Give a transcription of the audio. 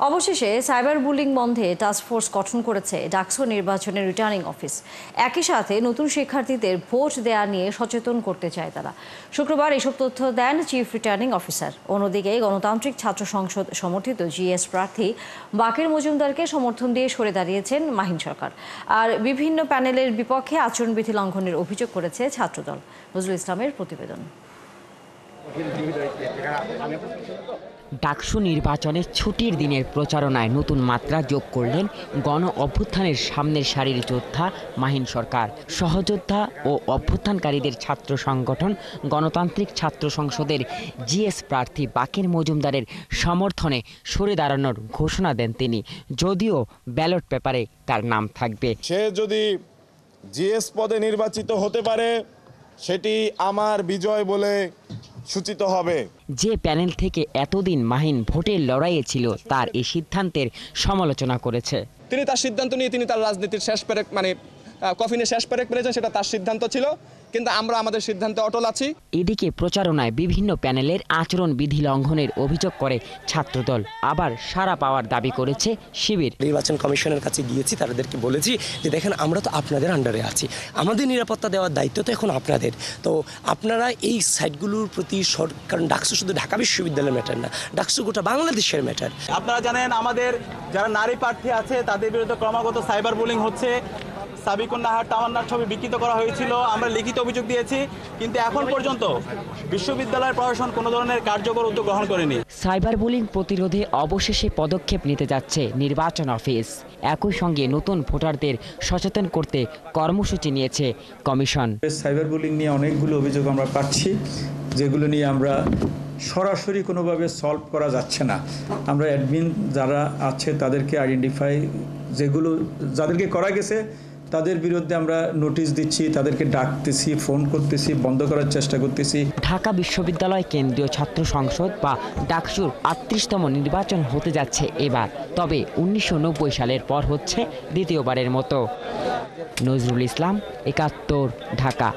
অবশেষে cyber bullying বন্ধে task force গঠন করেছে ডাকসু নির্বাচনের রিটার্নিং অফিস। একই সাথে নতুন শিক্ষার্থীদের ভোট দেয়া নিয়ে সচেতন করতে চায় তারা। শুক্রবার এসব তথ্য দেন চিফ রিটার্নিং অফিসার। অন্যদিকে গণতান্ত্রিক ছাত্র সংসদ সমর্থিত জিএস প্রার্থী বাকের মজুমদারকে সমর্থন দিয়ে সরে দাঁড়িয়েছেন মাহিন সরকার। আর বিভিন্ন প্যানেলের বিপক্ষে আচরণবিধি লঙ্ঘনের অভিযোগ করেছে ছাত্রদল। নজরুল ইসলামের প্রতিবেদন। ডাকসু নির্বাচনের ছুটির দিনের প্রচারণায় নতুন মাত্রা যোগ করলেন গণ অভ্যুত্থানের সামনের সারির যোদ্ধা মাহিন সরকার। সহযোদ্ধা ও অভ্যুত্থানকারীদের ছাত্র সংগঠন গণতান্ত্রিক ছাত্র সংসদের জিএস প্রার্থী বাকের মজুমদারের সমর্থনে সরে দাঁড়ানোর ঘোষণা দেন তিনি, যদিও ব্যালট পেপারে তার নাম থাকবে। সে যদি জিএস পদে নির্বাচিত হতে পারে সেটি আমার বিজয় বলে সূচিত হবে। যে প্যানেল থেকে এতদিন মাহিন ভোটের লড়াইয়ে ছিল তার এই সিদ্ধান্তের সমালোচনা করেছে। তিনি তার সিদ্ধান্ত নিয়ে তিনি তার রাজনীতির শেষ পেরেক কফিনের শেষ পেরেক পেরেছেন, সেটা তার সিদ্ধান্ত ছিল, কিন্তু আমরা আমাদের সিদ্ধান্তে অটল আছি। এদিকে প্রচারণায় বিভিন্ন প্যানেলের আচরণ বিধি লঙ্ঘনের অভিযোগ করে ছাত্রদল, আবার সাড়া পাওয়ার দাবি করেছে শিবির। নির্বাচন কমিশনের কাছে গিয়েছি, তাদেরকে বলেছি যে দেখেন আমরা তো আপনাদের আন্ডারে আছি, আমাদের নিরাপত্তা দেওয়ার দায়িত্ব তো এখন আপনাদের। তো আপনারা এই সাইটগুলোর প্রতি কারণ ডাকসু শুধু ঢাকা বিশ্ববিদ্যালয়ের ম্যাটার না, ডাকসু গোটা বাংলাদেশের ম্যাটার। আপনারা জানেন আমাদের যারা নারী প্রার্থী আছে তাদের বিরুদ্ধে ক্রমাগত সাইবার বুলিং হচ্ছে। সাবিকুন নাহার তামান্নার ছবি বিকৃত করা হয়েছিল, আমরা লিখিত অভিযোগ দিয়েছি, কিন্তু এখন পর্যন্ত বিশ্ববিদ্যালয়ের প্রশাসন কোনো ধরনের কার্যকর উদ্যোগ গ্রহণ করেনি। সাইবার বুলিং প্রতিরোধে অবশেষে পদক্ষেপ নিতে যাচ্ছে নির্বাচন অফিস। একই সঙ্গে নতুন ভোটারদের সচেতন করতে কর্মসূচি নিয়েছে কমিশন। সাইবার বুলিং নিয়ে অনেকগুলো অভিযোগ আমরা পাচ্ছি, যেগুলো নিয়ে আমরা সরাসরি কোনোভাবে সলভ করা যাচ্ছে না। আমরা অ্যাডমিন যারা আছে তাদেরকে আইডেন্টিফাই, যাদেরকে করা গেছে তাদের বিরুদ্ধে আমরা নোটিশ দিচ্ছি, তাদেরকে ডাকতেছি, ফোন করতেছি, বন্ধ করার চেষ্টা করতেছি। ঢাকা বিশ্ববিদ্যালয় কেন্দ্রীয় ছাত্র সংসদ বা ডাকসুর ৩৮তম নির্বাচন হতে যাচ্ছে এবার, তবে ১৯৯০ সালের পর হচ্ছে দ্বিতীয়বারের মতো। নজরুল ইসলাম, ৭১, ঢাকা।